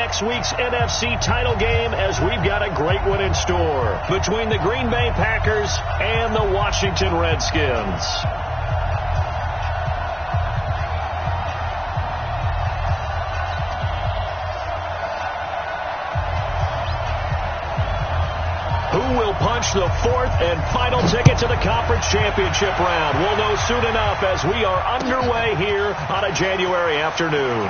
next week's NFC title game, as we've got a great one in store between the Green Bay Packers and the Washington Redskins. Who will punch the fourth and final ticket to the conference championship round? We'll know soon enough as we are underway here on a January afternoon.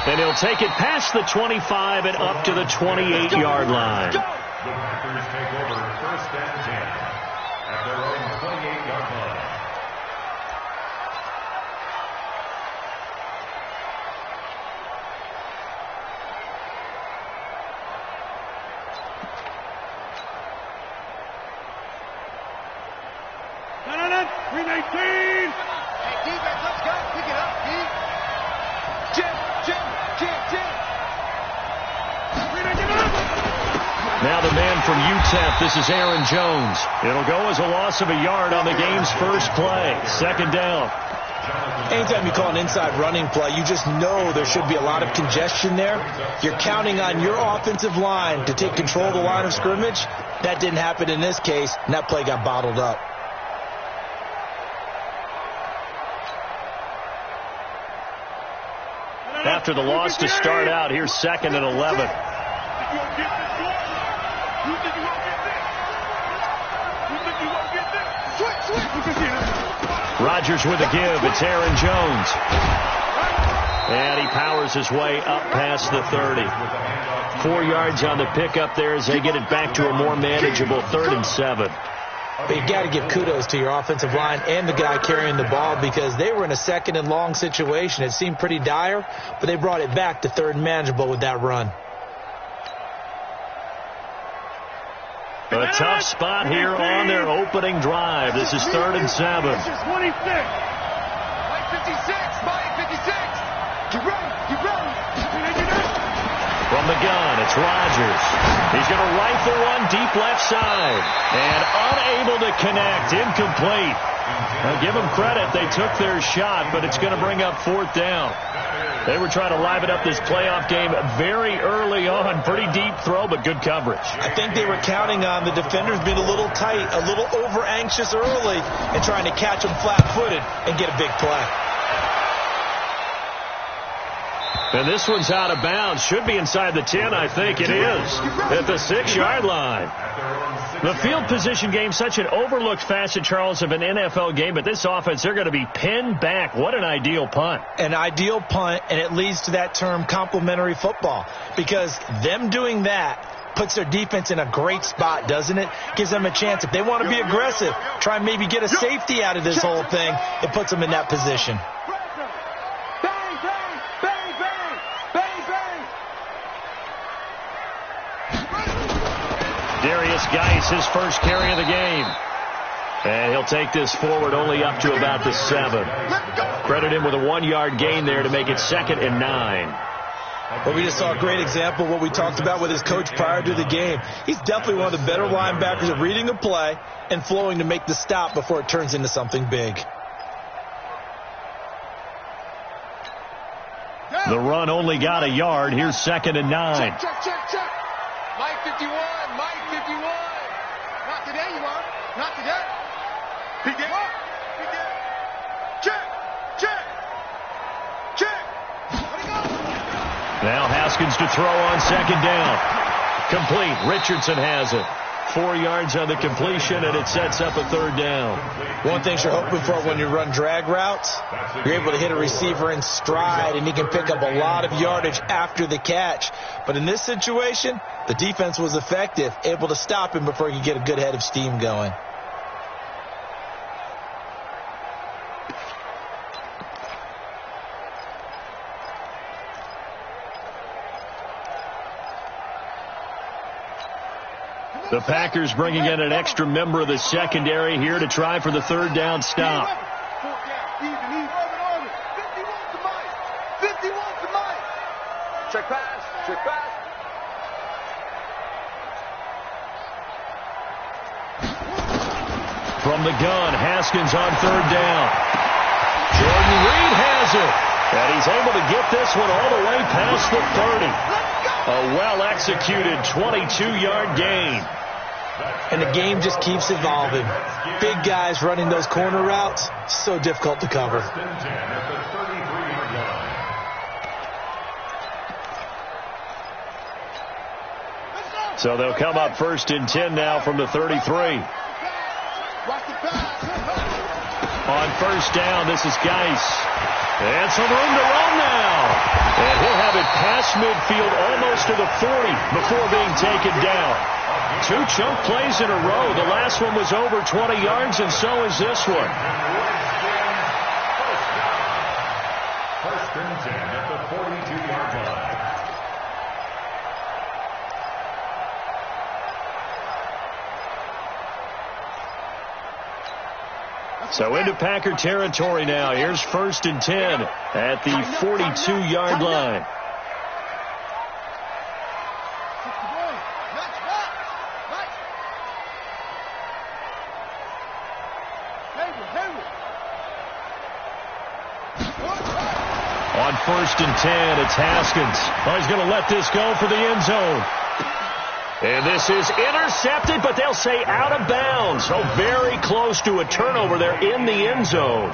And he'll take it past the 25 and up to the 28-yard line. The Packers take over first and 10 at their own 28-yard line. Now the man from UTEP, this is Aaron Jones. It'll go as a loss of a yard on the game's first play. Second down. Anytime you call an inside running play, you just know there should be a lot of congestion there. You're counting on your offensive line to take control of the line of scrimmage. That didn't happen in this case, and that play got bottled up. After the loss to start out, here's second and 11. Rodgers with a give. It's Aaron Jones. And he powers his way up past the 30. 4 yards on the pickup there as they get it back to a more manageable 3rd and 7. But you got to give kudos to your offensive line and the guy carrying the ball, because they were in a second and long situation. It seemed pretty dire, but they brought it back to 3rd and manageable with that run. A tough spot here on their opening drive. This is 3rd and 7. This is 26. Mike 56. Mike 56. Keep running. Keep running. From the gun, it's Rodgers. He's going to rifle one deep left side. And unable to connect. Incomplete. Now give them credit. They took their shot, but it's going to bring up 4th down. They were trying to liven up this playoff game very early on. Pretty deep throw, but good coverage. I think they were counting on the defenders being a little tight, a little over-anxious early, and trying to catch them flat-footed and get a big play. And this one's out of bounds. Should be inside the 10, I think it is. At the 6-yard line. The field position game, such an overlooked facet, Charles, of an NFL game. But this offense, they're going to be pinned back. What an ideal punt. An ideal punt, and it leads to that term complementary football. Because them doing that puts their defense in a great spot, doesn't it? Gives them a chance. If they want to be aggressive, try and maybe get a safety out of this whole thing, it puts them in that position. Darius Geis, his first carry of the game. And he'll take this forward only up to about the 7. Credit him with a 1-yard gain there to make it 2nd and 9. Well, we just saw a great example of what we talked about with his coach prior to the game. He's definitely one of the better linebackers at reading a play and flowing to make the stop before it turns into something big. The run only got a yard. Here's 2nd and 9. Check. Mike 51. Mike 51. Not today, you are. Not today. He did. Check. Now Haskins to throw on 2nd down. Complete. Richardson has it. 4 yards on the completion, and it sets up a 3rd down. One thing you're hoping for when you run drag routes, you're able to hit a receiver in stride, and he can pick up a lot of yardage after the catch. But in this situation, the defense was effective, able to stop him before he could get a good head of steam going. The Packers bringing in an extra member of the secondary here to try for the 3rd down stop. Check pass. From the gun, Haskins on 3rd down. Jordan Reed has it. And he's able to get this one all the way past the 30. A well-executed 22-yard gain. And the game just keeps evolving. Big guys running those corner routes, so difficult to cover. So they'll come up 1st and 10 now from the 33. On 1st down, this is Geis. And some room to run now. And he'll have it past midfield almost to the 40 before being taken down. 2 chunk plays in a row. The last one was over 20 yards, and so is this one. 1st and 10 at the 42-yard line. So into Packer territory now. Here's 1st and 10 at the 42-yard line. On 1st and 10, it's Haskins. Oh, he's going to let this go for the end zone. And this is intercepted, but they'll say out of bounds. So very close to a turnover there in the end zone.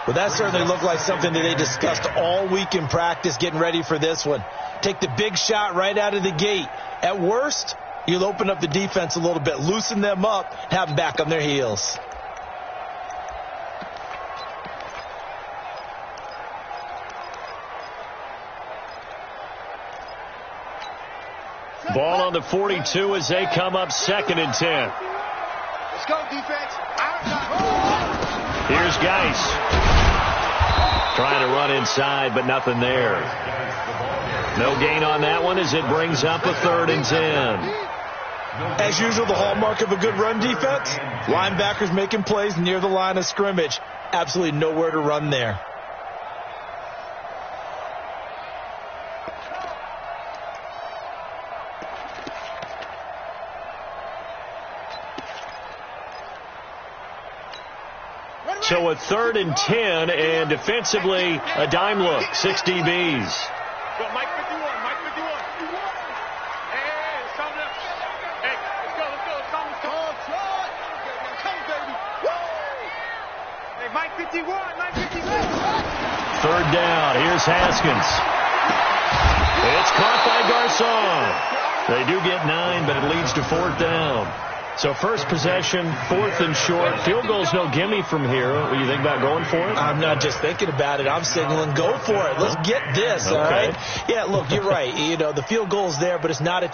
Well, that certainly looked like something that they discussed all week in practice getting ready for this one. Take the big shot right out of the gate. At worst, you'll open up the defense a little bit, loosen them up, have them back on their heels. Ball on the 42 as they come up 2nd and 10. Let's go, defense. Here's Geis. Trying to run inside, but nothing there. No gain on that one as it brings up a 3rd and 10. As usual, the hallmark of a good run defense, linebackers making plays near the line of scrimmage. Absolutely nowhere to run there. So a 3rd and 10, and defensively, a dime look, 6 DBs. Go, Mike 51, Mike 51. Hey, it's coming up. Hey, let's go. Come, baby. Woo! Hey, Mike 51, Mike 51. 3rd down, here's Haskins. It's caught by Garcon. They do get 9, but it leads to 4th down. So first possession, 4th and short. Field goal's no gimme from here. What do you think about going for it? I'm not just thinking about it. I'm signaling, go for it. Let's get this, all right? Yeah, look, you're right. You know, the field goal's there, but it's not a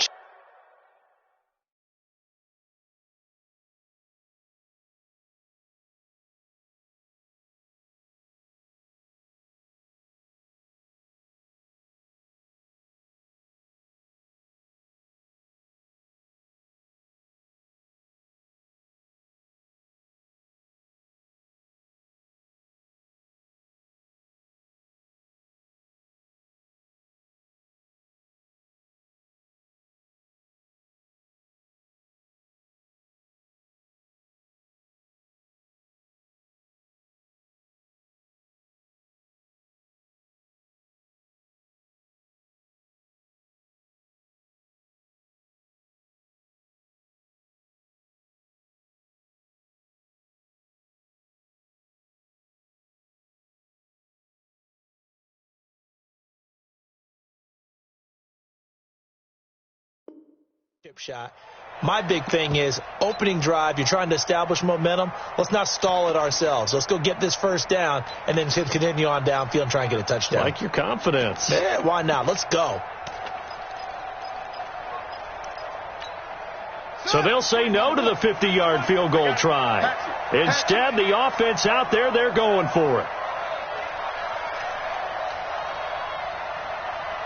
shot. My big thing is opening drive. You're trying to establish momentum. Let's not stall it ourselves. Let's go get this 1st down and then continue on downfield and try and get a touchdown. Like your confidence. Yeah, why not? Let's go. So they'll say no to the 50-yard field goal try. Instead, the offense out there, they're going for it.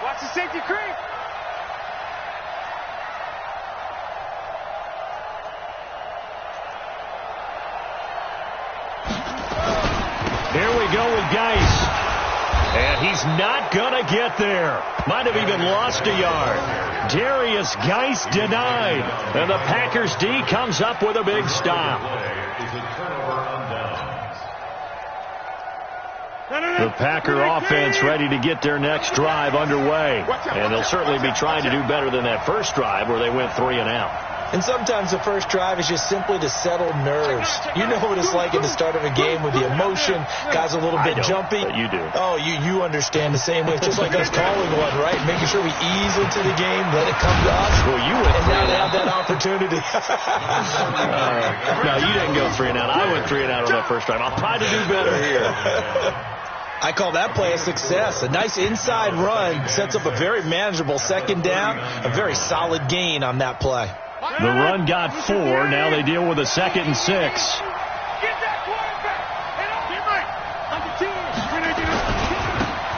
Watch the safety creep. Here we go with Geis. And he's not going to get there. Might have even lost a yard. Darius Geis denied. And the Packers D comes up with a big stop. The Packer offense ready to get their next drive underway. And they'll certainly be trying to do better than that first drive where they went 3 and out. And sometimes the first drive is just simply to settle nerves. You know what it's like at the start of a game with the emotion. Guys a little bit jumpy. You do. Oh, you understand the same way. It's just like us calling one, right? Making sure we ease into the game, let it come to us. Well, you went and 3 now and they out. have that opportunity. No, you didn't go 3 and out. I went 3 and out on that first drive. I'll try to do better here. I call that play a success. A nice inside run sets up a very manageable second down. A very solid gain on that play. The run got 4. Now they deal with a 2nd and 6. Get that quarterback.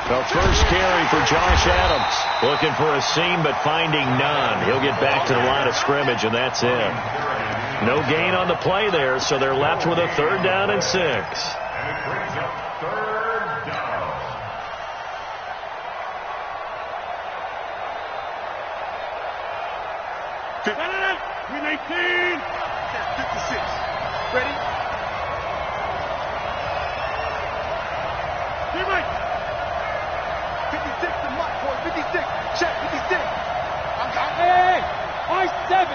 The first carry for Josh Adams. Looking for a seam, but finding none. He'll get back to the line of scrimmage, and that's it. No gain on the play there, so they're left with a 3rd down and 6. And it brings up 3rd down. Win 18. 56. Ready? Teammate. 56 to Mike, boy. 56. Check 56. Hey, I 7.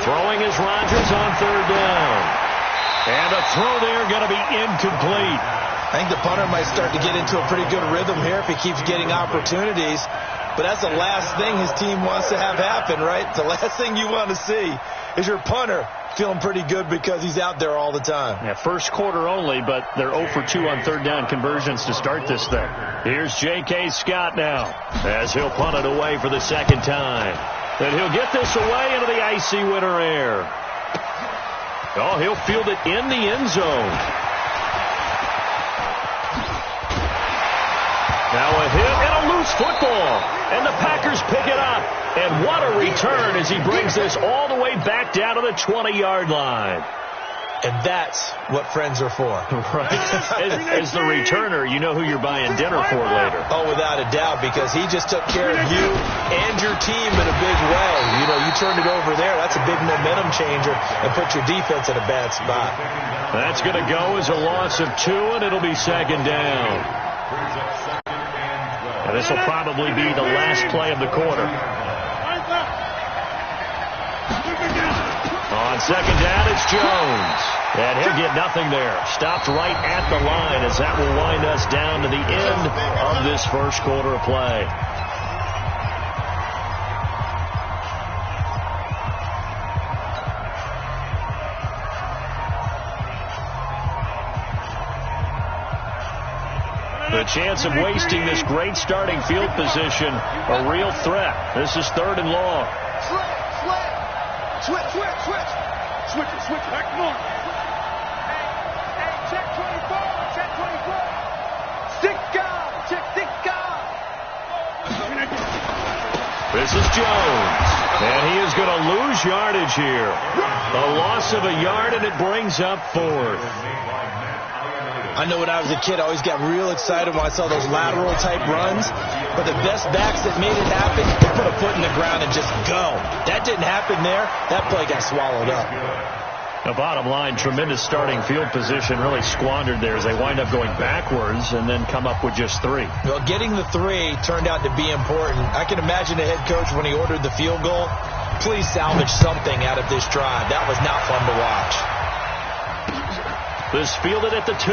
Throwing is Rodgers on 3rd down. And the throw there going to be incomplete. I think the punter might start to get into a pretty good rhythm here if he keeps getting opportunities. But that's the last thing his team wants to have happen, right? The last thing you want to see is your punter feeling pretty good because he's out there all the time. Yeah, first quarter only, but they're 0 for 2 on 3rd down conversions to start this thing. Here's J.K. Scott now as he'll punt it away for the 2nd time. And he'll get this away into the icy winter air. Oh, he'll field it in the end zone. Now a hit and a loose football. And the Packers pick it up. And what a return as he brings this all the way back down to the 20-yard line. And that's what friends are for. Right. As the returner, you know who you're buying dinner for later. Oh, without a doubt, because he just took care of you and your team in a big way. You know, you turned it over there. That's a big momentum changer and put your defense in a bad spot. That's going to go as a loss of 2, and it'll be 2nd down. And this will probably be the last play of the quarter. On 2nd down, it's Jones. And he'll get nothing there. Stopped right at the line as that will wind us down to the end of this first quarter of play. The chance of wasting this great starting field position, a real threat. This is 3rd and long. Switch. Switch it. Come on. Hey, check 24. 6 guys. Check 6 guys. This is Jones. And he is going to lose yardage here. A loss of a yard, and it brings up 4th. I know when I was a kid, I always got real excited when I saw those lateral-type runs. But the best backs that made it happen, they put a foot in the ground and just go. That didn't happen there. That play got swallowed up. The bottom line, tremendous starting field position, really squandered there as they wind up going backwards and then come up with just 3. Well, getting the 3 turned out to be important. I can imagine the head coach when he ordered the field goal. Please salvage something out of this drive. That was not fun to watch. This fielded at the 2.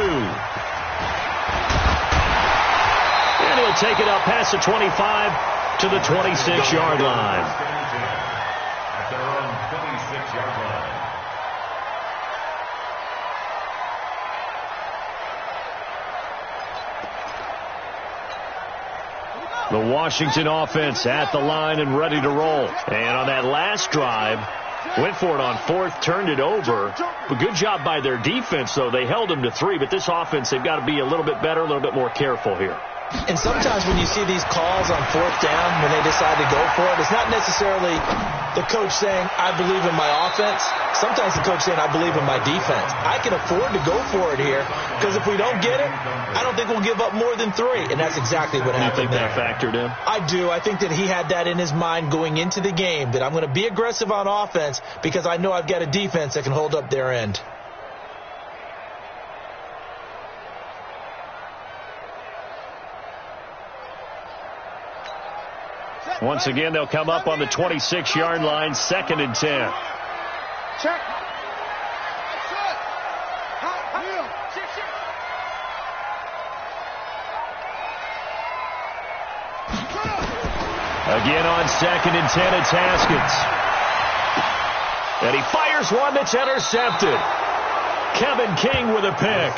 And he'll take it up past the 25 to the 26-yard line. At their own 26-yard line. The Washington offense at the line and ready to roll. And on that last drive, went for it on 4th, turned it over. But good job by their defense, though. They held them to 3, but this offense, they've got to be a little bit better, a little bit more careful here. And sometimes when you see these calls on 4th down, when they decide to go for it, it's not necessarily the coach saying, I believe in my offense. Sometimes the coach saying, I believe in my defense. I can afford to go for it here because if we don't get it, I don't think we'll give up more than 3. And that's exactly what happened there. You think that factored in? I do. I think that he had that in his mind going into the game, that I'm going to be aggressive on offense because I know I've got a defense that can hold up their end. Once again, they'll come up on the 26-yard line, 2nd and 10. Check. Again on 2nd and 10, it's Haskins. And he fires one that's intercepted. Kevin King with a pick.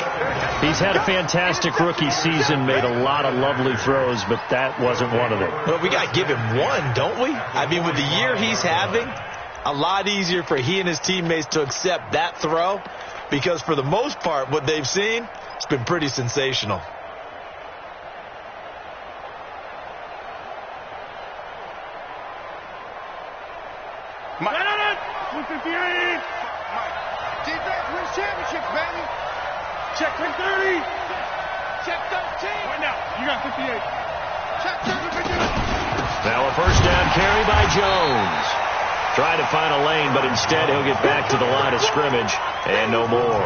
He's had a fantastic rookie season, made a lot of lovely throws, but that wasn't one of them. Well, we got to give him one, don't we? I mean, with the year he's having, a lot easier for he and his teammates to accept that throw, because for the most part, what they've seen, it's been pretty sensational. Defense wins championships, baby. Check 30. Check 13. Right now, you got 58. Check 30. Now a first down carry by Jones. Trying to find a lane, but instead he'll get back to the line of scrimmage and no more.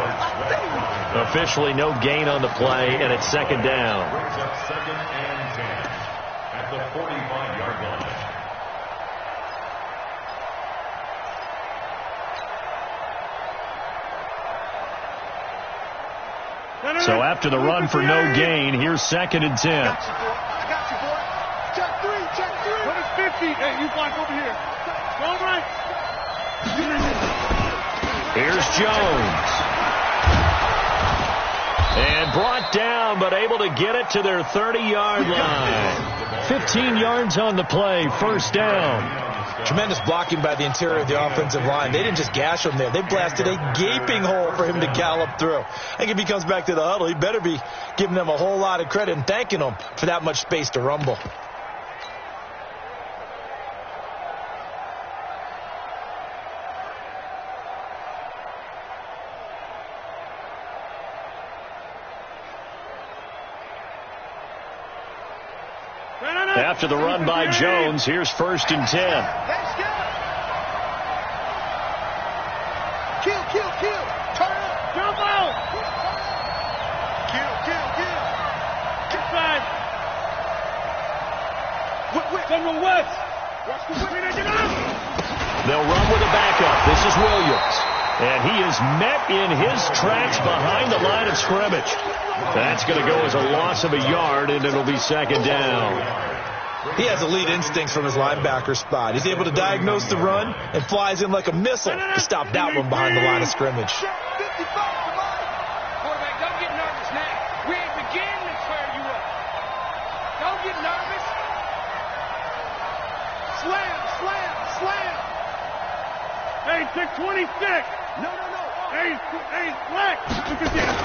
Officially no gain on the play, and it's 2nd down. Brings up 2nd and 10 at the 45-yard line. So after the run for no gain, here's 2nd and 10. I got you, boy. Check 3. Check 3. What is 50? Hey, you block over here. Go right. Here's Jones. And brought down, but able to get it to their 30-yard line. 15 yards on the play, 1st down. Tremendous blocking by the interior of the offensive line. They didn't just gash him there. They blasted a gaping hole for him to gallop through. I think if he comes back to the huddle, he better be giving them a whole lot of credit and thanking them for that much space to rumble. After the run by Jones, here's 1st and 10. Kill. Turn up. Jump out. Kill. Inside. From west. Watch the whip. They'll run with a backup. This is Williams. And he is met in his tracks behind the line of scrimmage. That's going to go as a loss of a yard, and it'll be 2nd down. He has elite instincts from his linebacker spot. He's able to diagnose the run and flies in like a missile to stop that one behind the line of scrimmage. Quarterback, don't get nervous now. We ain't beginning to tear you up. Don't get nervous. Slam. Hey, 626. No. Hey, Black. Look at this.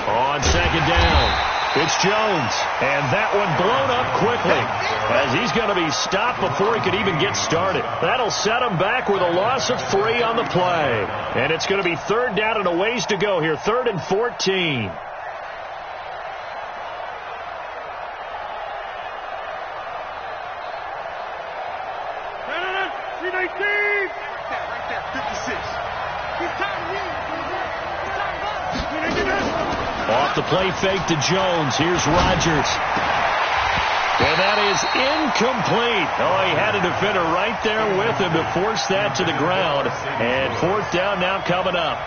On 2nd down, it's Jones. And that one blown up quickly as he's going to be stopped before he could even get started. That'll set him back with a loss of 3 on the play. And it's going to be 3rd down and a ways to go here, 3rd and 14. Off the play fake to Jones. Here's Rodgers. And that is incomplete. Oh, he had a defender right there with him to force that to the ground. And 4th down now coming up.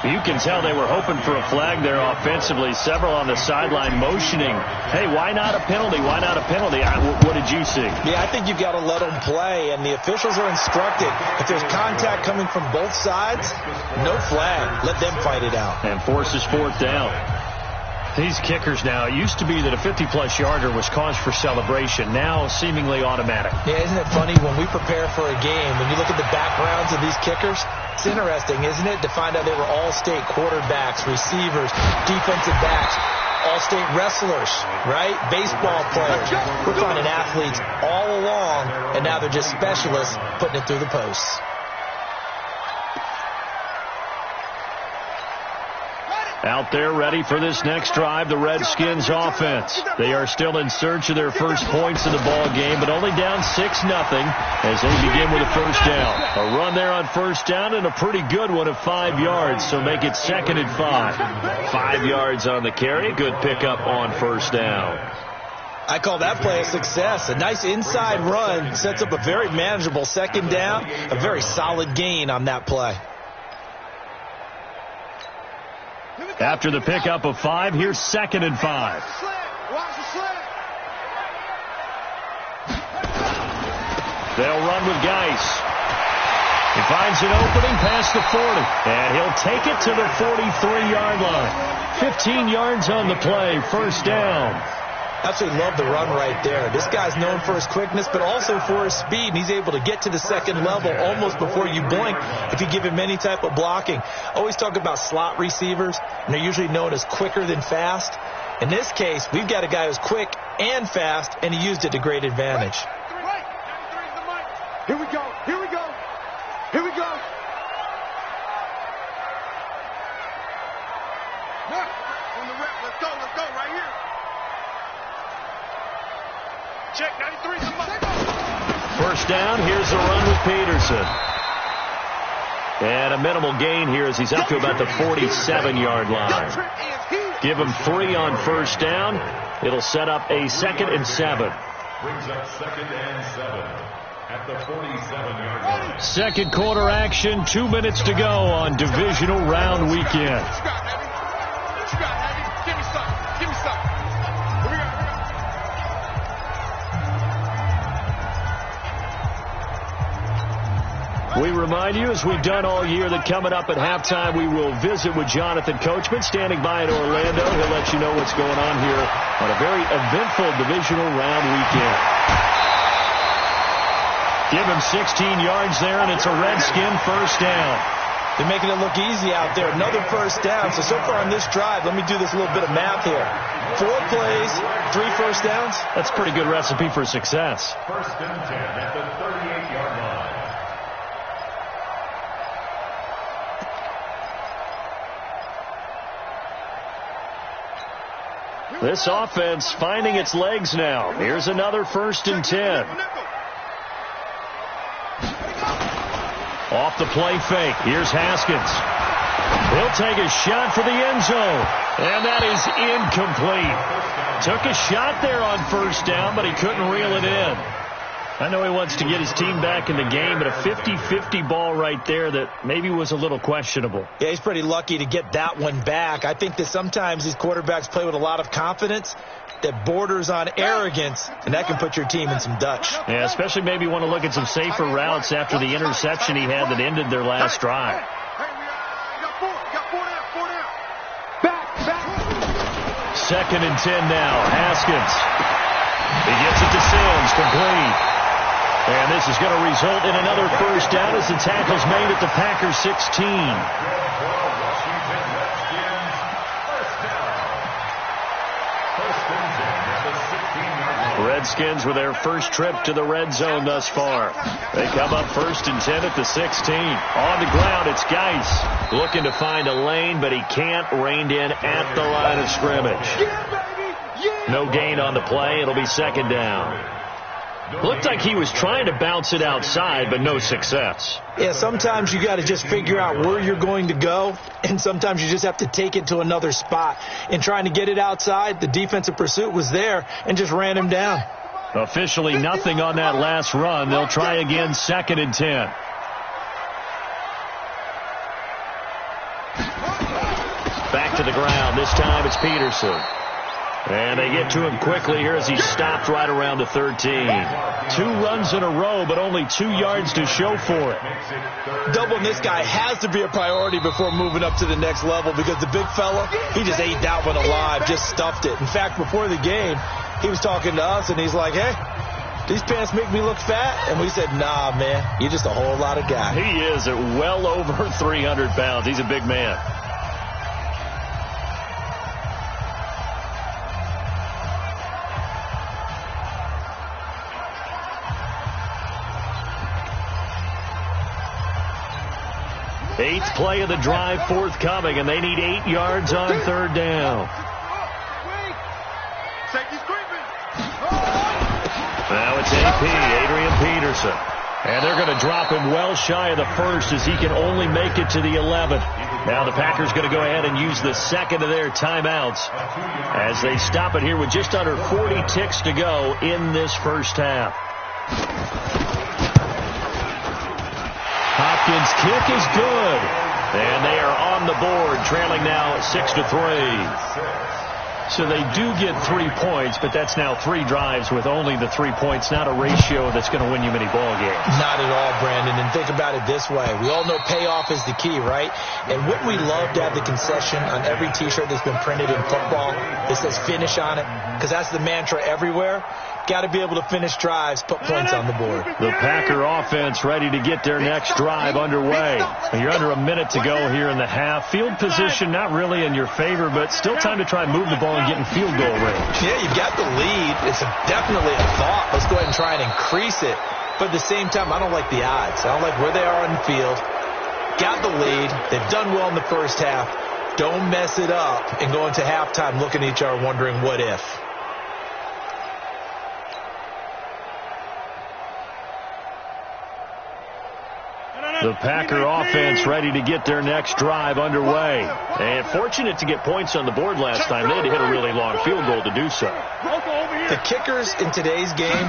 You can tell they were hoping for a flag there offensively. Several on the sideline motioning. Hey, why not a penalty? Why not a penalty? What did you see? Yeah, I think you've got to let them play, and the officials are instructed. If there's contact coming from both sides, no flag. Let them fight it out. And forces 4th down. These kickers now, it used to be that a 50-plus yarder was cause for celebration. Now seemingly automatic. Yeah, isn't it funny when we prepare for a game, when you look at the backgrounds of these kickers, it's interesting, isn't it, to find out they were all-state quarterbacks, receivers, defensive backs, all-state wrestlers, right? Baseball players. We're finding athletes all along, and now they're just specialists putting it through the posts. Out there ready for this next drive, the Redskins offense. They are still in search of their first points in the ball game, but only down 6-0 as they begin with a first down. A run there on first down and a pretty good one of 5 yards, so make it 2nd and 5. 5 yards on the carry, good pickup on first down. I call that play a success. A nice inside run sets up a very manageable second down, a very solid gain on that play. After the pickup of 5, here's 2nd and 5. They'll run with Geis. He finds an opening past the 40, and he'll take it to the 43-yard line. 15 yards on the play, first down. Absolutely love the run right there. This guy's known for his quickness, but also for his speed, and he's able to get to the second level almost before you blink if you give him any type of blocking. Always talk about slot receivers, and they're usually known as quicker than fast. In this case, we've got a guy who's quick and fast, and he used it to great advantage. Here we go. Here we go. Here we go. On the rep. Let's go. Let's go right here. Check 93. First down. Here's the run with Peterson. And a minimal gain here as he's up to about the 47-yard line. Give him 3 on first down. It'll set up a 2nd and 7. Brings up 2nd and 7. At the 47-yard line. Second quarter action, 2 minutes to go on divisional round weekend. Give me some. Give me some. Here we go. We remind you, as we've done all year, that coming up at halftime, we will visit with Jonathan Coachman, standing by in Orlando. He'll let you know what's going on here on a very eventful divisional round weekend. Give him 16 yards there, and it's a Redskin first down. They're making it look easy out there. Another first down. So far on this drive, let me do this little bit of math here. 4 plays, 3 first downs. That's a pretty good recipe for success. First and 10 at the 38-yard line. This offense finding its legs now. Here's another 1st and 10. Off the play fake. Here's Haskins. He'll take a shot for the end zone. And that is incomplete. Took a shot there on first down, but he couldn't reel it in. I know he wants to get his team back in the game, but a 50-50 ball right there that maybe was a little questionable. Yeah, he's pretty lucky to get that one back. I think that sometimes these quarterbacks play with a lot of confidence that borders on arrogance, and that can put your team in some Dutch. Yeah, especially maybe want to look at some safer routes after the interception he had that ended their last drive. Second and 10 now. Haskins. He gets it to Sims, complete. And this is going to result in another first down as the tackle's made at the Packers 16. Redskins with their first trip to the red zone thus far. They come up 1st and 10 at the 16. On the ground, it's Geis looking to find a lane, but he can't. Reined in at the line of scrimmage. No gain on the play. It'll be 2nd down. Looked like he was trying to bounce it outside, but no success. Yeah, sometimes you got to just figure out where you're going to go, and sometimes you just have to take it to another spot. In trying to get it outside, the defensive pursuit was there and just ran him down. Officially nothing on that last run. They'll try again, 2nd and 10. Back to the ground. This time it's Peterson. And they get to him quickly here as he's stopped right around the 13. 2 runs in a row, but only 2 yards to show for it. Doubling this guy has to be a priority before moving up to the next level, because the big fella, he just ate that one alive, just stuffed it. In fact, before the game, he was talking to us, and he's like, hey, these pants make me look fat? And we said, nah, man, you're just a whole lot of guy. He is at well over 300 pounds. He's a big man. Eighth play of the drive forthcoming, and they need 8 yards on 3rd down. Now it's AP, Adrian Peterson. And they're going to drop him well shy of the first as he can only make it to the 11th. Now the Packers going to go ahead and use the second of their timeouts as they stop it here with just under 40 ticks to go in this first half. Hopkins' kick is good. And they are on the board, trailing now 6-3. So they do get 3 points, but that's now 3 drives with only the 3 points, not a ratio that's going to win you many ball games. Not at all, Brandon. And think about it this way. We all know payoff is the key, right? And wouldn't we love to have the concession on every T-shirt that's been printed in football that says finish on it? Because that's the mantra everywhere. Got to be able to finish drives, put points on the board. The Packer offense ready to get their next drive underway. You're under a minute to go here in the half. Field position not really in your favor, but still time to try and move the ball and get in field goal range. Yeah, you've got the lead. It's definitely a thought. Let's go ahead and try and increase it. But at the same time, I don't like the odds. I don't like where they are on the field. Got the lead. They've done well in the first half. Don't mess it up and go into halftime looking at each other wondering what if. The Packer offense ready to get their next drive underway. And fortunate to get points on the board last time. They had to hit a really long field goal to do so. The kickers in today's game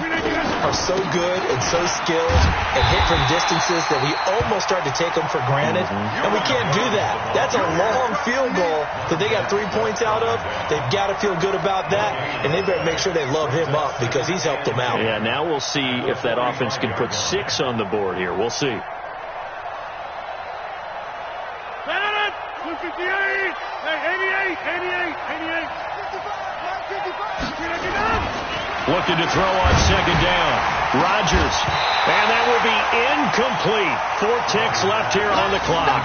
are so good and so skilled and hit from distances that we almost start to take them for granted. And we can't do that. That's a long field goal that they got 3 points out of. They've got to feel good about that. And they better make sure they love him up because he's helped them out. Yeah, now we'll see if that offense can put 6 on the board here. We'll see. 58, 88. Looking to throw on second down. Rodgers. And that will be incomplete. 4 ticks left here on the clock.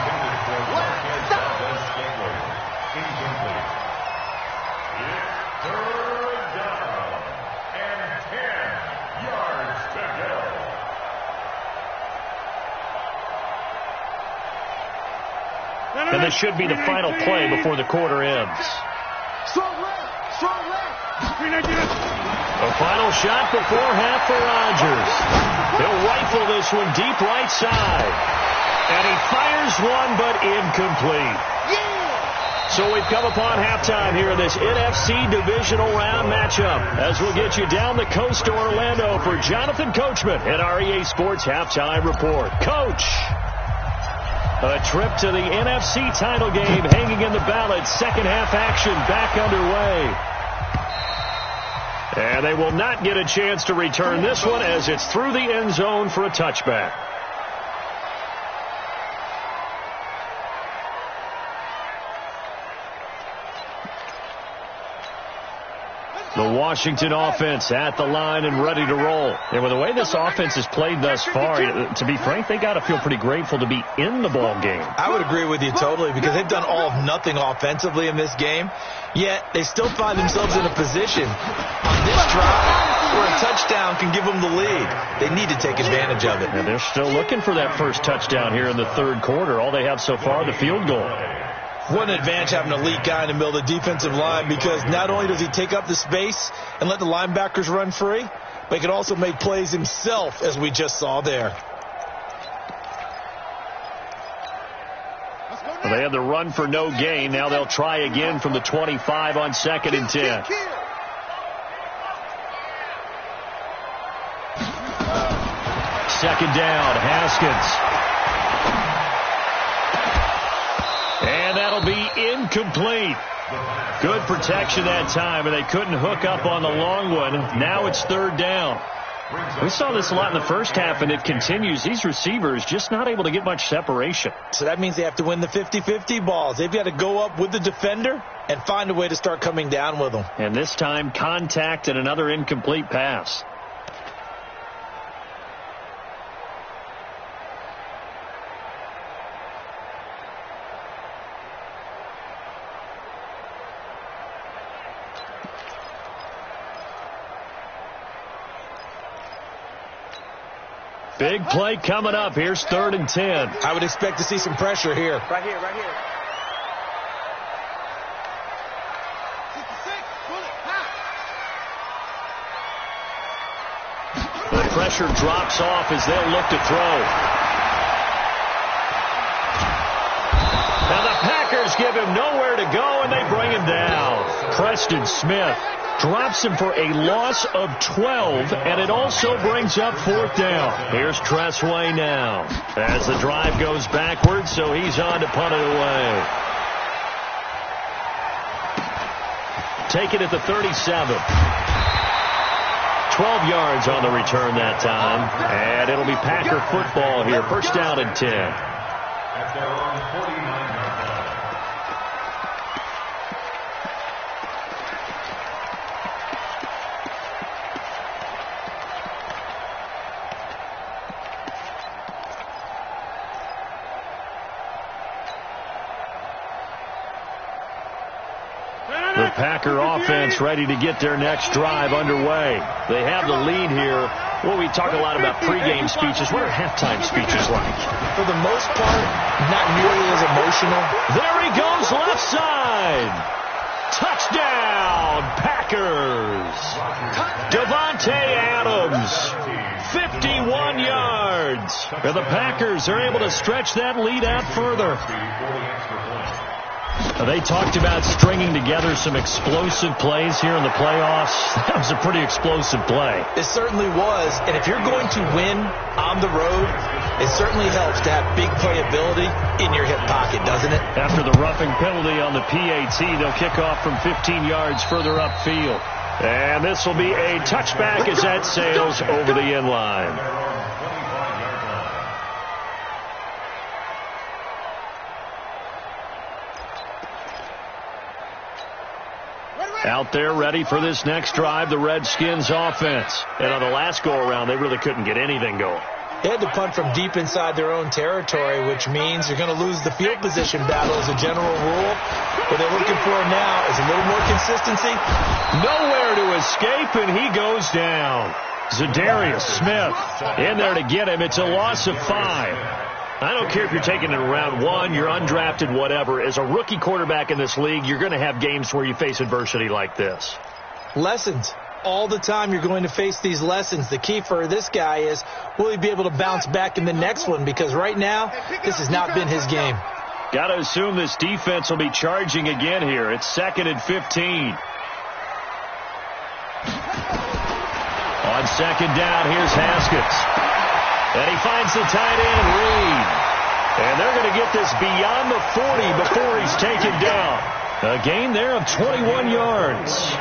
Third down and 10 yards to go. And this should be the final play before the quarter ends. A final shot before half for Rodgers. He'll rifle this one deep right side. And he fires one, but incomplete. So we've come upon halftime here in this NFC Divisional Round matchup as we'll get you down the coast to Orlando for Jonathan Coachman at our EA Sports Halftime Report. Coach! A trip to the NFC title game hanging in the balance. Second half action back underway. And they will not get a chance to return this one as it's through the end zone for a touchback. The Washington offense at the line and ready to roll. And with the way this offense has played thus far, to be frank, they got to feel pretty grateful to be in the ball game. I would agree with you totally because they've done all of nothing offensively in this game, yet they still find themselves in a position on this drive where a touchdown can give them the lead. They need to take advantage of it. And they're still looking for that first touchdown here in the third quarter. All they have so far, the field goal. What an advantage having an elite guy in the middle of the defensive line because not only does he take up the space and let the linebackers run free, but he can also make plays himself, as we just saw there. Well, they had the run for no gain. Now they'll try again from the 25 on 2nd and 10. Second down, Haskins. And that'll be incomplete. Good protection that time, and they couldn't hook up on the long one. Now it's third down. We saw this a lot in the first half, and it continues. These receivers just not able to get much separation. So that means they have to win the 50-50 balls. They've got to go up with the defender and find a way to start coming down with them. And this time, contact and another incomplete pass. Big play coming up. Here's 3rd and 10. I would expect to see some pressure here. Right here. pressure drops off as they'll look to throw. And the Packers give him nowhere to go, and they bring him down. Preston Smith drops him for a loss of 12, and it also brings up 4th down. Here's Tressway now as the drive goes backwards, so he's on to punt it away. Take it at the 37. 12 yards on the return that time, and it'll be Packer football here. First down and 10. At their own 49-yard line. The Packer offense ready to get their next drive underway. They have the lead here. Well, we talk a lot about pregame speeches. What are halftime speeches like? For the most part, not nearly as emotional. There he goes, left side. Touchdown, Packers. Davante Adams, 51 yards. And the Packers are able to stretch that lead out further. They talked about stringing together some explosive plays here in the playoffs. That was a pretty explosive play. It certainly was. And if you're going to win on the road, it certainly helps to have big playability in your hip pocket, doesn't it? After the roughing penalty on the PAT, they'll kick off from 15 yards further upfield. And this will be a touchback as that sails over the end line. Out there ready for this next drive, the Redskins offense. And on the last go-around, they really couldn't get anything going. They had to punt from deep inside their own territory, which means you're going to lose the field position battle as a general rule. What they're looking for now is a little more consistency. Nowhere to escape, and he goes down. Zadarius Smith in there to get him. It's a loss of 5. I don't care if you're taking it in round 1, you're undrafted, whatever. As a rookie quarterback in this league, you're going to have games where you face adversity like this. Lessons. All the time you're going to face these lessons. The key for this guy is, will he be able to bounce back in the next one? Because right now, this has not been his game. Got to assume this defense will be charging again here. It's 2nd and 15. On 2nd down, here's Haskins. And he finds the tight end, Reed. And they're going to get this beyond the 40 before he's taken down. A gain there of 21 yards.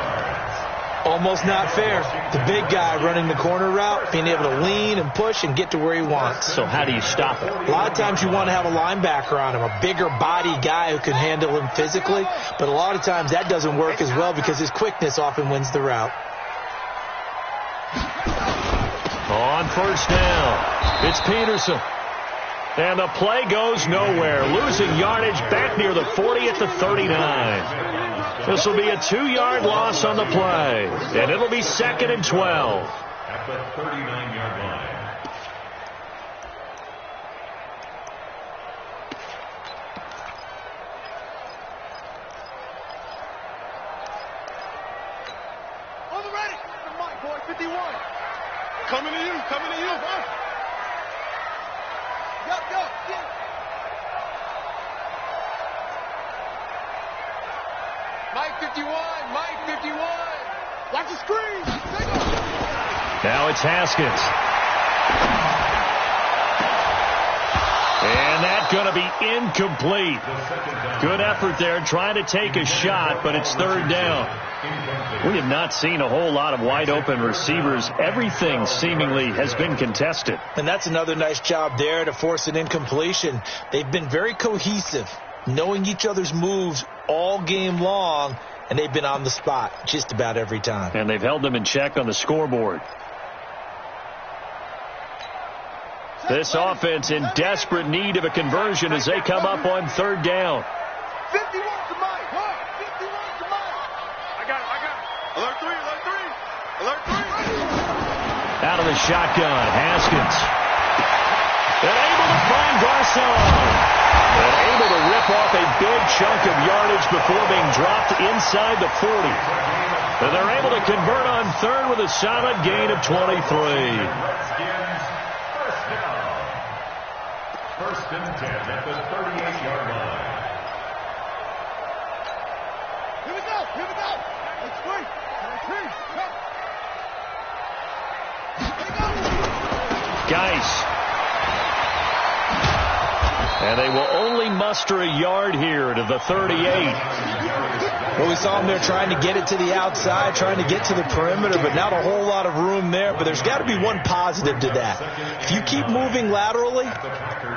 Almost not fair. The big guy running the corner route, being able to lean and push and get to where he wants. So how do you stop it? A lot of times you want to have a linebacker on him, a bigger body guy who can handle him physically. But a lot of times that doesn't work as well because his quickness often wins the route. On first down, it's Peterson. And the play goes nowhere. Losing yardage back near the 40 at the 39. This will be a 2-yard loss on the play. And it'll be 2nd and 12. At the 39-yard line. On the ready. Mike, boy, 51. Coming to you, coming to you. Yup, yup, yeah. Mike 51, Mike 51. Watch the screen. Now it's Haskins. And that's going to be incomplete. Good effort there trying to take a shot, but it's 3rd down. We have not seen a whole lot of wide-open receivers. Everything seemingly has been contested. And that's another nice job there to force an incompletion. They've been very cohesive, knowing each other's moves all game long, and they've been on the spot just about every time. And they've held them in check on the scoreboard. This offense in desperate need of a conversion as they come up on 3rd down. 51 to Mike. 51 to Mike. I got it. Alert 3, alert 3. Alert 3. Out of the shotgun, Haskins. And able to find Garcon. And able to rip off a big chunk of yardage before being dropped inside the 40. And they're able to convert on third with a solid gain of 23. Redskins, first down. First and 10 at the 38-yard line. Here we go. Here we go. Let's go. Geis. And they will only muster a yard here to the 38. Well, we saw them there trying to get it to the outside, trying to get to the perimeter, but not a whole lot of room there. But there's got to be one positive to that. If you keep moving laterally,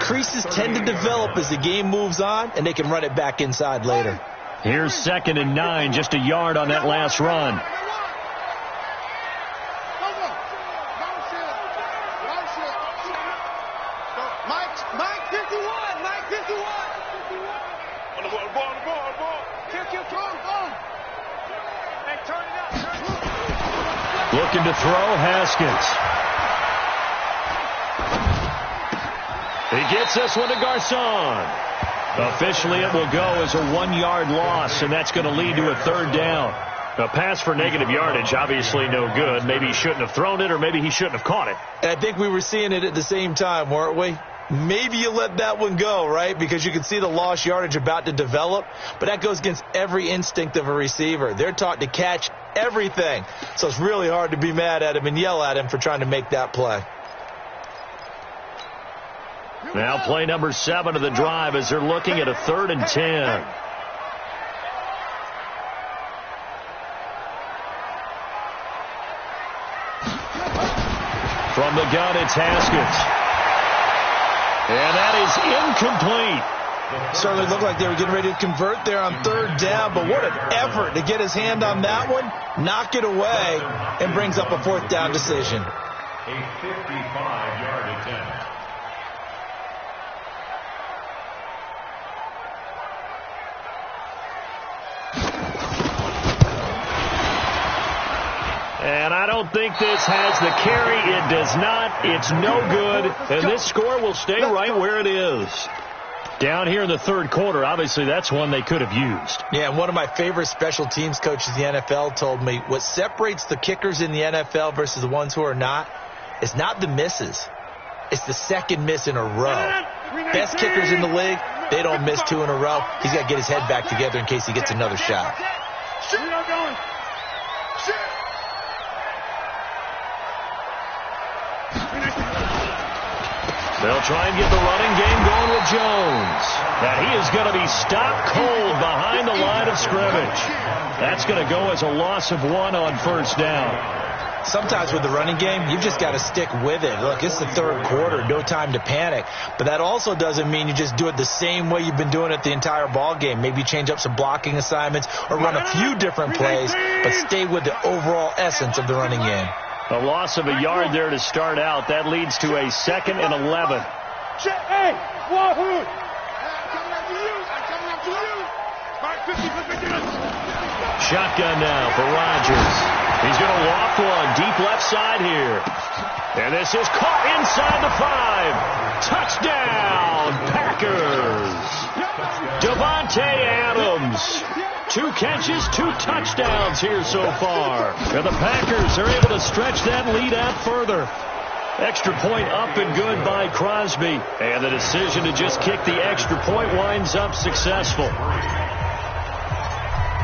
creases tend to develop as the game moves on, and they can run it back inside later. Here's 2nd and 9, just a yard on that last run. Mike 51. Mike 51. On the ball. Kick your throw. Hey, turn it out. Looking to throw, Haskins. He gets this one to Garcon. Officially, it will go as a 1-yard loss, and that's going to lead to a 3rd down. A pass for negative yardage, obviously no good. Maybe he shouldn't have thrown it, or maybe he shouldn't have caught it. And I think we were seeing it at the same time, weren't we? Maybe you let that one go, right? Because you can see the lost yardage about to develop. But that goes against every instinct of a receiver. They're taught to catch everything. So it's really hard to be mad at him and yell at him for trying to make that play. Now play number 7 of the drive as they're looking at a 3rd and 10. From the gun, it's Haskins. And that is incomplete. Certainly looked like they were getting ready to convert there on 3rd down, but what an effort to get his hand on that one, knock it away, and brings up a 4th down decision. A 55-yard attempt. And I don't think this has the carry. It does not. It's no good. And this score will stay right where it is. Down here in the 3rd quarter, obviously that's one they could have used. Yeah, and one of my favorite special teams coaches in the NFL told me what separates the kickers in the NFL versus the ones who are not is not the misses. It's the 2nd miss in a row. Best kickers in the league, they don't miss 2 in a row. He's got to get his head back together in case he gets another shot. They'll try and get the running game going with Jones. And he is going to be stopped cold behind the line of scrimmage. That's going to go as a loss of 1 on 1st down. Sometimes with the running game, you've just got to stick with it. Look, it's the 3rd quarter, no time to panic. But that also doesn't mean you just do it the same way you've been doing it the entire ball game. Maybe change up some blocking assignments or run a few different plays, but stay with the overall essence of the running game. A loss of a yard there to start out. That leads to a 2nd and 11. Hey, Wahoo! Coming after you. Mark 50. Shotgun now for Rodgers. He's going to loft one deep left side here. And this is caught inside the 5. Touchdown, Packers. Devontae Adams. 2 catches, 2 touchdowns here so far. And the Packers are able to stretch that lead out further. Extra point up and good by Crosby. And the decision to just kick the extra point winds up successful.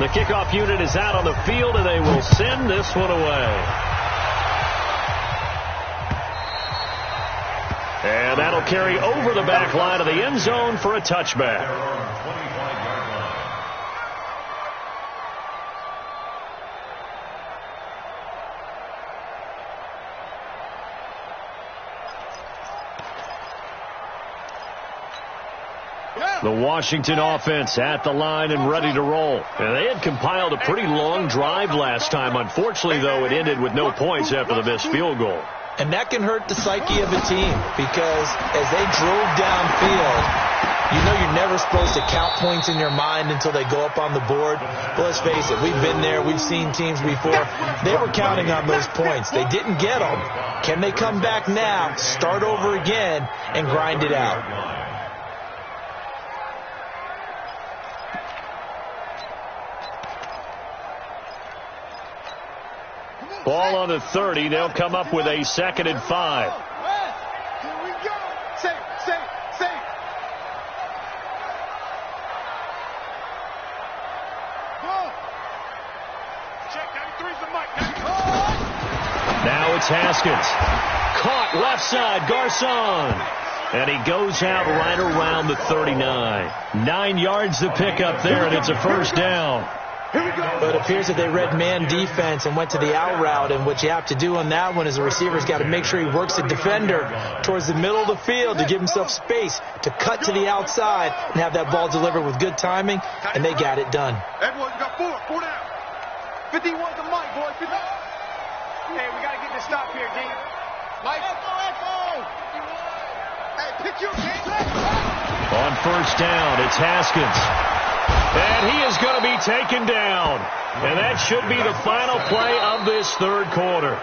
The kickoff unit is out on the field, and they will send this one away. And that'll carry over the back line of the end zone for a touchback. The Washington offense at the line and ready to roll. And they had compiled a pretty long drive last time. Unfortunately, though, it ended with no points after the missed field goal. And that can hurt the psyche of a team because as they drove downfield, you know you're never supposed to count points in your mind until they go up on the board. But let's face it, we've been there. We've seen teams before. They were counting on those points. They didn't get them. Can they come back now, start over again, and grind it out? Ball on the 30. They'll come up with a 2nd and 5. Here we go. Safe. Go. Check 93's the mic. Now it's Haskins. Caught left side, Garcon. And he goes out right around the 39. 9 yards to pick up there, and it's a first down. But it appears that they read man defense and went to the out route, and what you have to do on that one is the receiver's got to make sure he works the defender towards the middle of the field to give himself space to cut to the outside and have that ball delivered with good timing, and they got it done. Everyone, you got 4 down. 51's the mic, boy. 50. Hey, we got to get this stop here, D. Mike. Echo. Hey, pick your game. On first down, it's Haskins. And he is going to be taken down. And that should be the final play of this third quarter.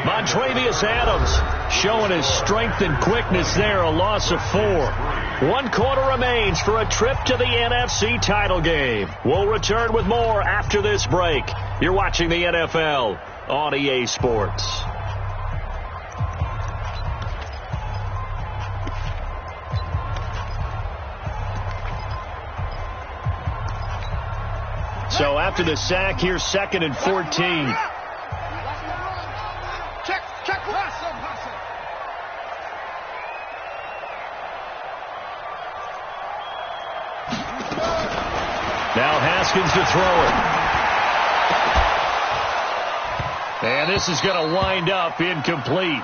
Montravius Adams showing his strength and quickness there, a loss of 4. 1 quarter remains for a trip to the NFC title game. We'll return with more after this break. You're watching the NFL on EA Sports. So after the sack, here's 2nd and 14. Check. Now Haskins to throw it. And this is going to wind up incomplete.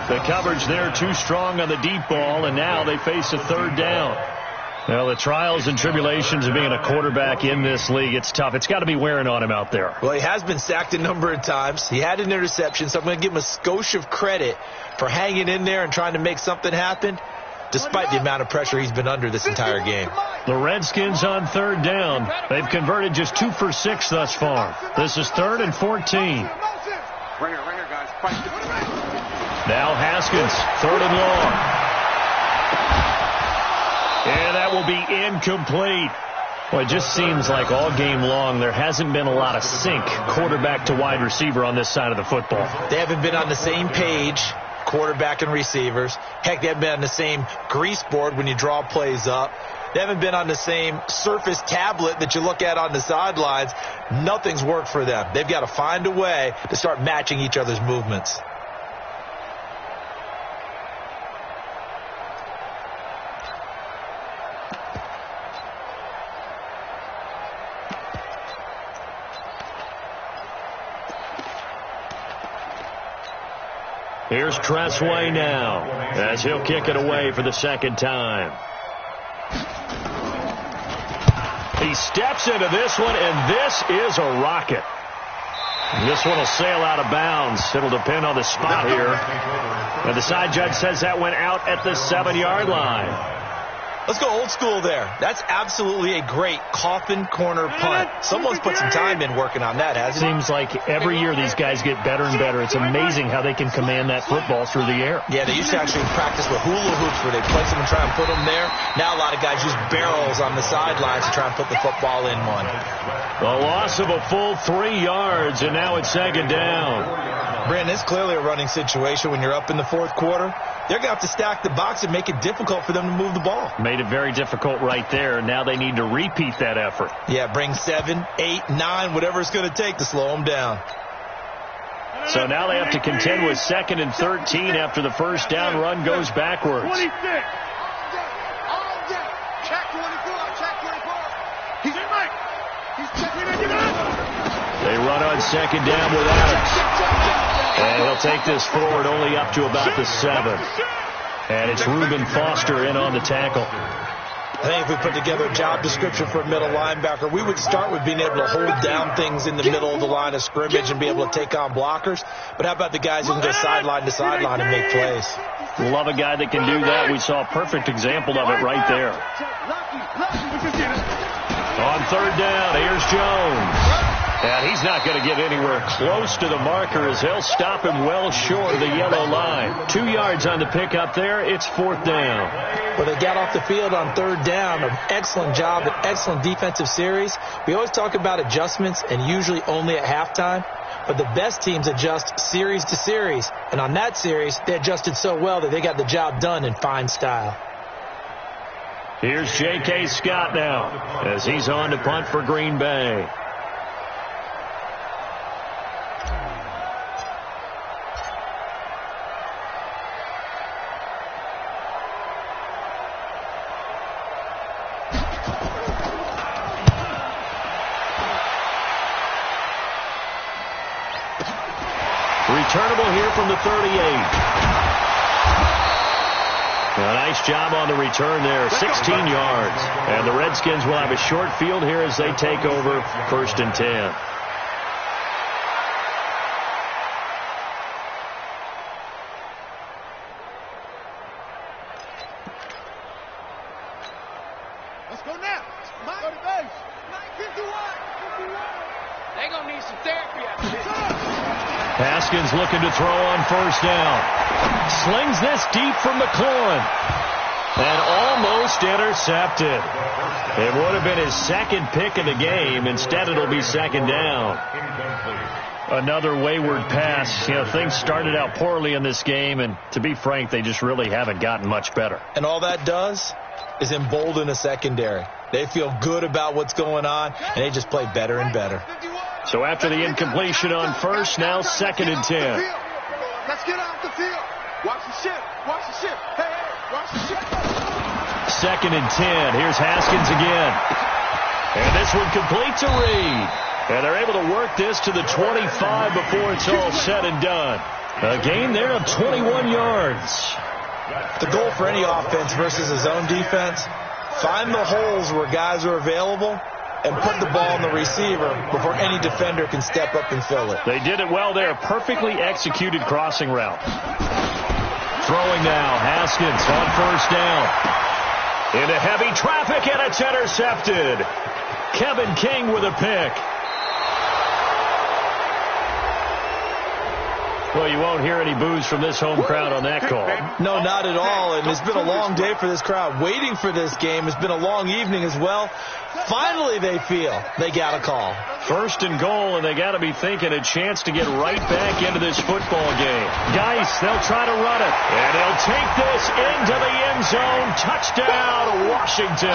The coverage there too strong on the deep ball, and now they face a 3rd down. Well, the trials and tribulations of being a quarterback in this league, it's tough. It's got to be wearing on him out there. Well, he has been sacked a number of times. He had an interception, so I'm going to give him a skosh of credit for hanging in there and trying to make something happen, despite the amount of pressure he's been under this entire game. The Redskins on 3rd down. They've converted just 2 for 6 thus far. This is 3rd and 14. Right here, guys. Fight. Now Haskins, 3rd and long. And that will be incomplete. Well, it just seems like all game long there hasn't been a lot of sync quarterback to wide receiver on this side of the football. They haven't been on the same page, quarterback and receivers. Heck, they haven't been on the same grease board when you draw plays up. They haven't been on the same Surface tablet that you look at on the sidelines. Nothing's worked for them. They've got to find a way to start matching each other's movements. Here's Tressway now as he'll kick it away for the 2nd time. He steps into this one, and this is a rocket. This one will sail out of bounds. It'll depend on the spot here. And the side judge says that went out at the 7-yard line. Let's go old school there. That's absolutely a great coffin corner punt. Someone's put some time in working on that, hasn't it? Seems like every year these guys get better and better. It's amazing how they can command that football through the air. Yeah, they used to actually practice with hula hoops where they place them and try and put them there. Now a lot of guys use barrels on the sidelines to try and put the football in one. A loss of a full 3 yards, and now it's 2nd down. Brandon, it's clearly a running situation when you're up in the 4th quarter. They're going to have to stack the box and make it difficult for them to move the ball. Made it very difficult right there. Now they need to repeat that effort. Yeah, bring 7, 8, 9, whatever it's going to take to slow them down. So now they have to contend with 2nd and 13 after the first down run goes backwards. 26. All day. Check 24. Check 24. He's in Mike. He's checking it. They run on 2nd down with Adams. And he'll take this forward only up to about the 7. And it's Reuben Foster in on the tackle. I think if we put together a job description for a middle linebacker, we would start with being able to hold down things in the middle of the line of scrimmage and be able to take on blockers. But how about the guys who can go sideline to sideline and make plays? Love a guy that can do that. We saw a perfect example of it right there. Lucky. On 3rd down, here's Jones. And he's not going to get anywhere close to the marker as they'll stop him well short of the yellow line. 2 yards on the pickup there. It's 4th down. Well, they got off the field on 3rd down. An excellent job, an excellent defensive series. We always talk about adjustments and usually only at halftime. But the best teams adjust series to series. And on that series, they adjusted so well that they got the job done in fine style. Here's J.K. Scott now as he's on to punt for Green Bay. Returnable here from the 38. A nice job on the return there, 16 yards. And the Redskins will have a short field here as they take over 1st and 10. Let's go now. Mike, go to base. Mike, 51. They're going to need some therapy after this. Haskins looking to throw on 1st down. Slings this deep from McLaurin. And almost intercepted. It would have been his 2nd pick of the game. Instead, it'll be 2nd down. Another wayward pass. You know, things started out poorly in this game, and to be frank, they just really haven't gotten much better. And all that does is embolden a secondary. They feel good about what's going on, and they just play better and better. So after the incompletion on 1st, now 2nd and 10. Let's get off the field. Watch the ship. Watch the ship. Hey, watch the ship. 2nd and 10. Here's Haskins again. And this one complete to Reed. And they're able to work this to the 25 before it's all said and done. A gain there of 21 yards. The goal for any offense versus a zone defense, find the holes where guys are available and put the ball in the receiver before any defender can step up and fill it. They did it well there. Perfectly executed crossing route. Throwing now. Haskins on 1st down. Into heavy traffic, and it's intercepted. Kevin King with a pick. Well, you won't hear any boos from this home crowd on that call. No, not at all. And it's been a long day for this crowd. Waiting for this game. It's been a long evening as well. Finally, they feel they got a call. 1st and goal, and they got to be thinking a chance to get right back into this football game. Geis, they'll try to run it. And he'll take this into the end zone. Touchdown, Washington.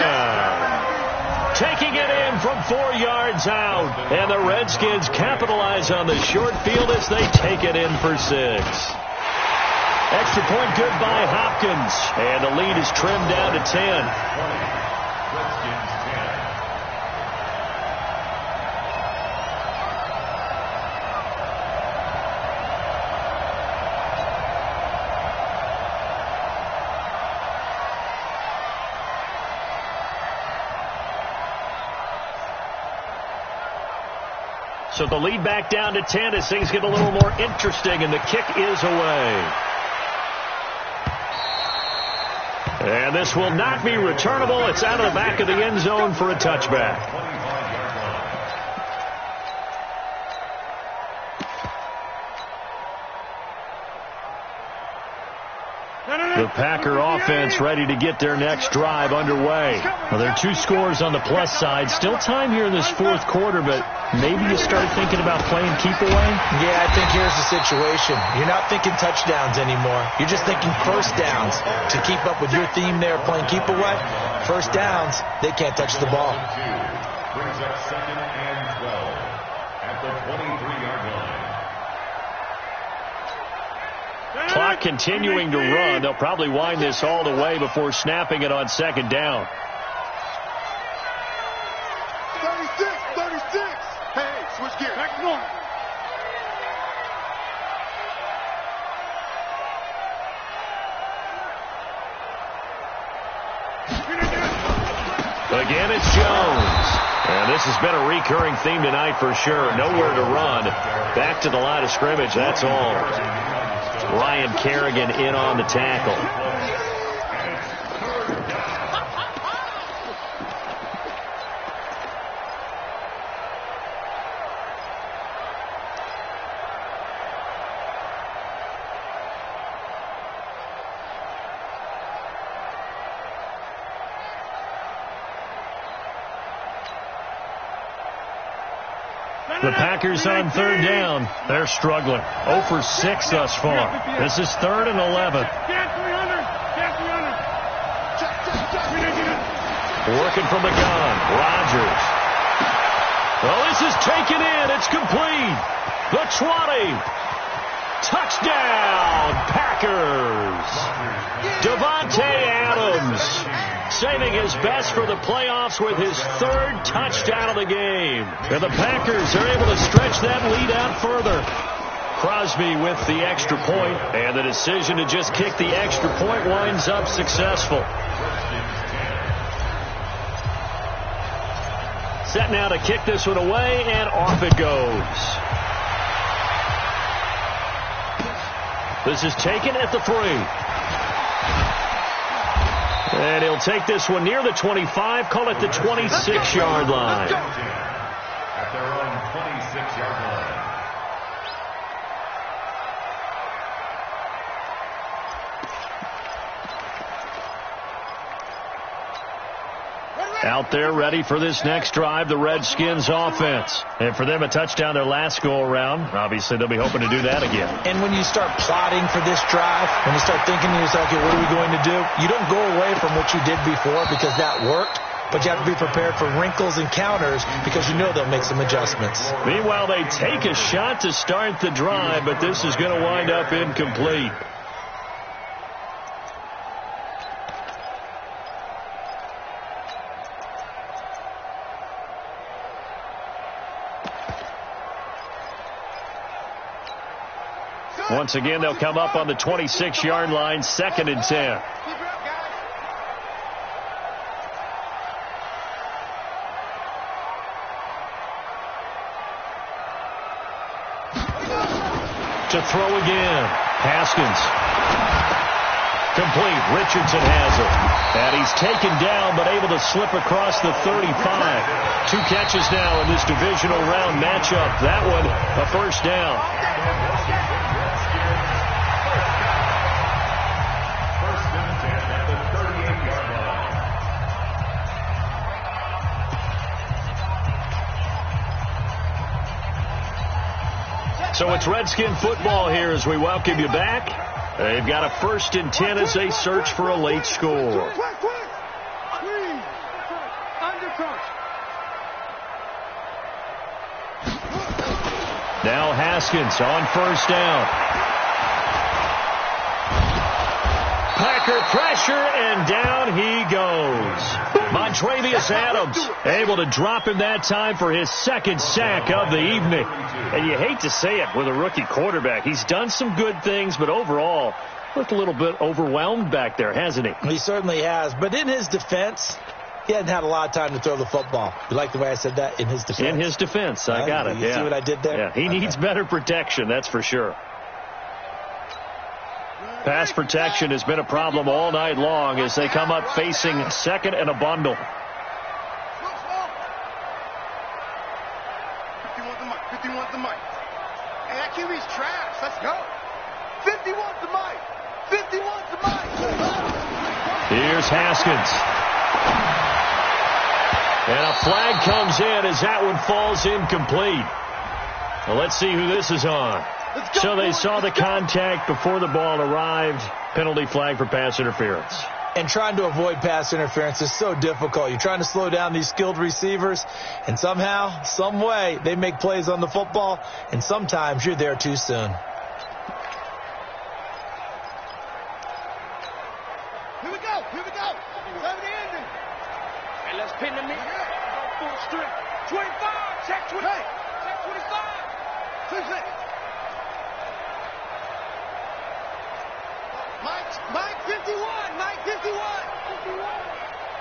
Taking it in from 4 yards out. And the Redskins capitalize on the short field as they take it in for 6. Extra point good by Hopkins. And the lead is trimmed down to 10. So the lead back down to 10 as things get a little more interesting, and the kick is away. And this will not be returnable. It's out of the back of the end zone for a touchback. The Packer offense ready to get their next drive underway. Well, there are 2 scores on the plus side. Still time here in this 4th quarter, but maybe you start thinking about playing keep away? Yeah, I think here's the situation. You're not thinking touchdowns anymore. You're just thinking 1st downs. To keep up with your theme there, playing keep away, 1st downs, they can't touch the ball. Brings up 2nd and 12 at the 23-yard line. Clock continuing to run. They'll probably wind this all the way before snapping it on 2nd down. 36. Hey, switch gears. Next one. Again, it's Jones. And this has been a recurring theme tonight for sure. Nowhere to run. Back to the line of scrimmage, that's all. Ryan Kerrigan in on the tackle. The Packers on third down. They're struggling. 0 for 6 thus far. This is 3rd and 11. Working from the gun. Rodgers. Well, this is taken in. It's complete. The 20. Touchdown, Packers. Davante Adams saving his best for the playoffs with his 3rd touchdown of the game. And the Packers are able to stretch that lead out further. Crosby with the extra point, and the decision to just kick the extra point winds up successful. Set now to kick this one away, and off it goes. This is taken at the 3. And he'll take this one near the 25, call it the 26-yard line. At their own 26-yard line. Out there ready for this next drive, the Redskins offense. And for them, a touchdown their last go-around. Obviously, they'll be hoping to do that again. And when you start plotting for this drive, when you start thinking to yourself, okay, what are we going to do? You don't go away from what you did before because that worked, but you have to be prepared for wrinkles and counters because you know they'll make some adjustments. Meanwhile, they take a shot to start the drive, but this is going to wind up incomplete. Once again, they'll come up on the 26-yard line, 2nd and 10. To throw again. Haskins. Complete. Richardson has it. And he's taken down, but able to slip across the 35. 2 catches now in this divisional round matchup. That one, a first down. So it's Redskin football here as we welcome you back. They've got a 1st and 10 as they search for a late score. Now Haskins on 1st down. Packer pressure, and down he goes. Montravius Adams able to drop him that time for his 2nd sack of the evening. And you hate to say it with a rookie quarterback. He's done some good things, but overall, looked a little bit overwhelmed back there, hasn't he? He certainly has. But in his defense, he hasn't had a lot of time to throw the football. You like the way I said that? In his defense? In his defense. I got it. You see what I did there? Yeah, he needs better protection, that's for sure. Pass protection has been a problem all night long as they come up facing 2nd and a bundle. 51 to Mike. Hey, that QB's trash. Let's go. 51 to Mike. 51 to Mike. Here's Haskins. And a flag comes in as that one falls incomplete. Well, let's see who this is on. So they saw the contact before the ball arrived. Penalty flag for pass interference. And trying to avoid pass interference is so difficult. You're trying to slow down these skilled receivers, and somehow, some way, they make plays on the football, and sometimes you're there too soon. Here we go. 7 ending. Hey, let's pin them in. Go full strip. 25. Check 20. Check 25. 26. Mike 51. Mike 51.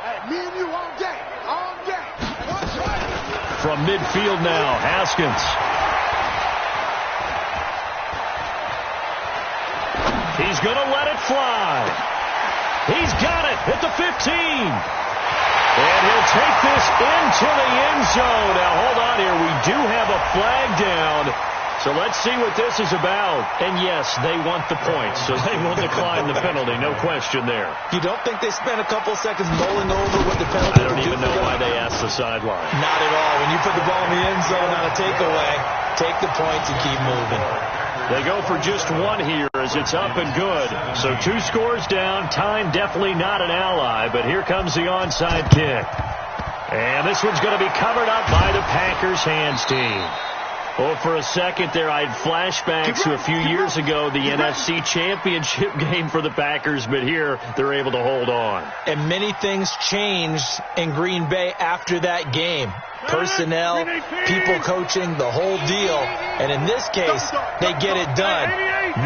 Hey, me and you all day. All day. From midfield now, Haskins. He's going to let it fly. He's got it at the 15. And he'll take this into the end zone. Now, hold on here. We do have a flag down. So let's see what this is about. And yes, they want the points, so they will decline the penalty. No question there. You don't think they spent a couple seconds mulling over what the penalty I don't even know why they asked the sideline. Not at all. When you put the ball in the end zone on a takeaway, take the points and keep moving. They go for just one here as it's up and good. So 2 scores down. Time definitely not an ally, but here comes the onside kick. And this one's going to be covered up by the Packers hands team. Oh, for a second there, I had flashbacks to a few years ago, the NFC Championship game for the Packers, but here they're able to hold on. And many things changed in Green Bay after that game. Personnel, people coaching, the whole deal. And in this case, they get it done.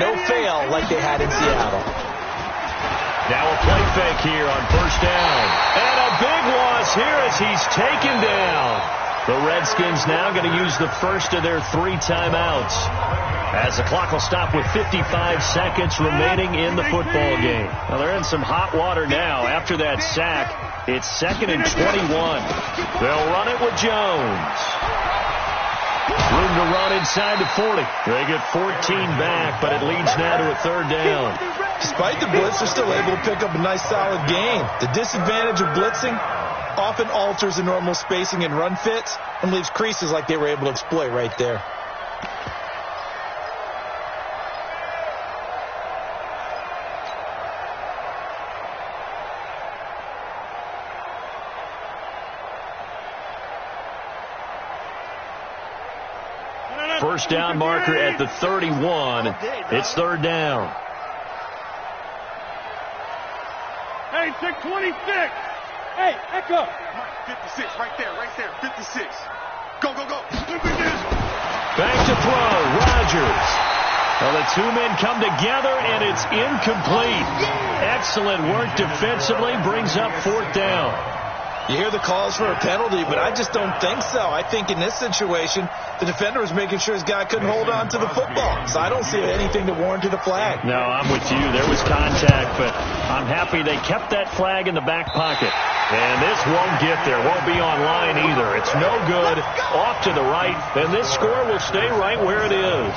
No fail like they had in Seattle. Now a play fake here on first down. And a big loss here as he's taken down. The Redskins now going to use the first of their 3 timeouts as the clock will stop with 55 seconds remaining in the football game. Now they're in some hot water now. After that sack, it's 2nd and 21. They'll run it with Jones. Room to run inside the 40. They get 14 back, but it leads now to a 3rd down. Despite the blitz, they're still able to pick up a nice solid gain. The disadvantage of blitzing often alters the normal spacing and run fits and leaves creases like they were able to exploit right there. First down marker at the 31. It's 3rd down. Hey, 626. Hey, Echo. 56, right there, 56. Go, go, go. Back to throw, Rodgers. Well, the 2 men come together, and it's incomplete. Excellent work defensively, brings up 4th down. You hear the calls for a penalty, but I just don't think so. I think in this situation, the defender was making sure his guy couldn't hold on to the football. So I don't see anything that warranted a flag. No, I'm with you. There was contact, but I'm happy they kept that flag in the back pocket. And this won't get there. Won't be online either. It's no good. Off to the right, and this score will stay right where it is.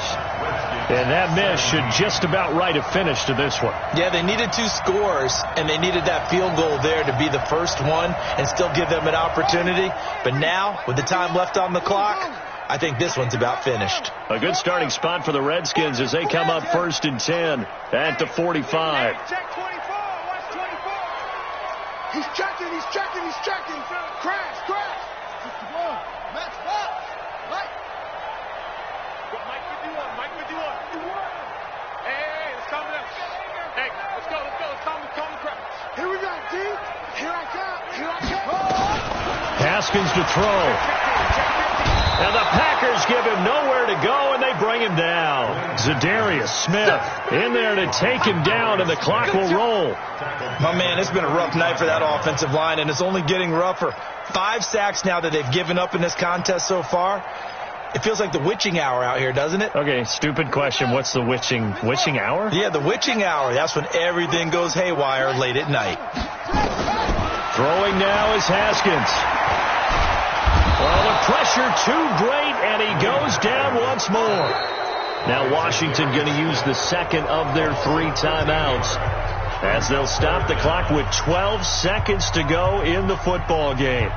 And that miss should just about right a finish to this one. Yeah, they needed 2 scores, and they needed that field goal there to be the first one and still give them an opportunity. But now, with the time left on the clock, I think this one's about finished. A good starting spot for the Redskins as they come up 1st and 10 at the 45. Check 24. Watch 24. He's checking. Crash. 51. Match box. Right. Mike 51. Hey, it's coming up. Hey, let's go. It's time to crash. Here we go, D. Here I come. Haskins to throw. And the Packers give him nowhere to go, and they bring him down. Zadarius Smith in there to take him down, and the clock will roll. My man, it's been a rough night for that offensive line, and it's only getting rougher. 5 sacks now that they've given up in this contest so far. It feels like the witching hour out here, doesn't it? Okay, stupid question. What's the witching hour? Yeah, the witching hour. That's when everything goes haywire late at night. Throwing now is Haskins. Well, the pressure too great, and he goes down once more. Now Washington going to use the 2nd of their 3 timeouts as they'll stop the clock with 12 seconds to go in the football game.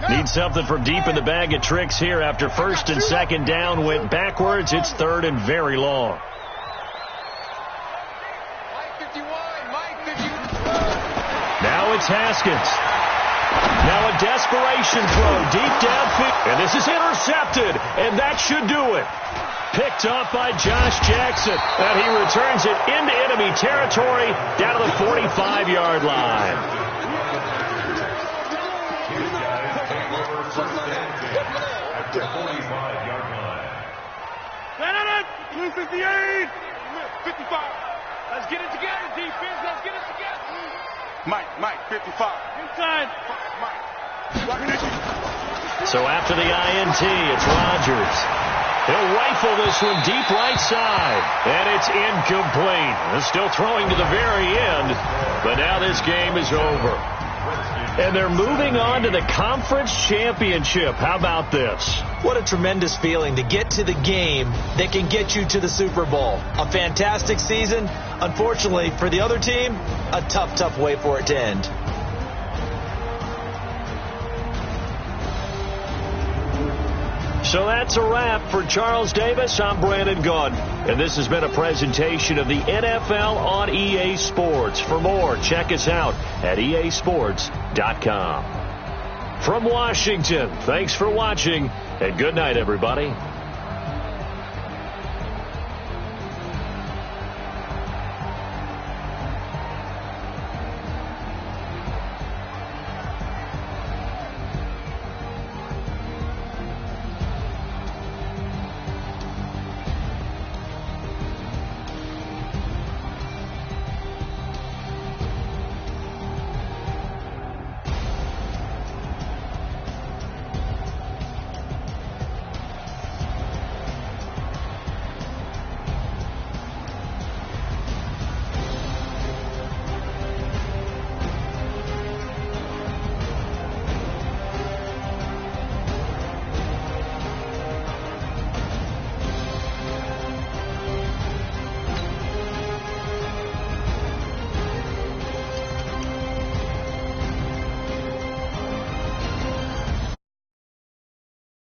Need something from deep in the bag of tricks here after 1st and 2nd down went backwards. It's 3rd and very long. Now it's Haskins. Now a desperation throw deep downfield. And this is intercepted, and that should do it. Picked up by Josh Jackson, and he returns it into enemy territory down to the 45-yard line. At the 45-yard line. 258. 55. Let's get it together, defense. Let's get it together. Mike, 55. Inside. Mike. So after the INT, it's Rodgers. He'll rifle this one deep right side. And it's incomplete. They're still throwing to the very end. But now this game is over. And they're moving on to the conference championship. How about this? What a tremendous feeling to get to the game that can get you to the Super Bowl. A fantastic season. Unfortunately, for the other team, a tough way for it to end. So that's a wrap for Charles Davis. I'm Brandon Gaudin. And this has been a presentation of the NFL on EA Sports. For more, check us out at easports.com. From Washington, thanks for watching, and good night, everybody.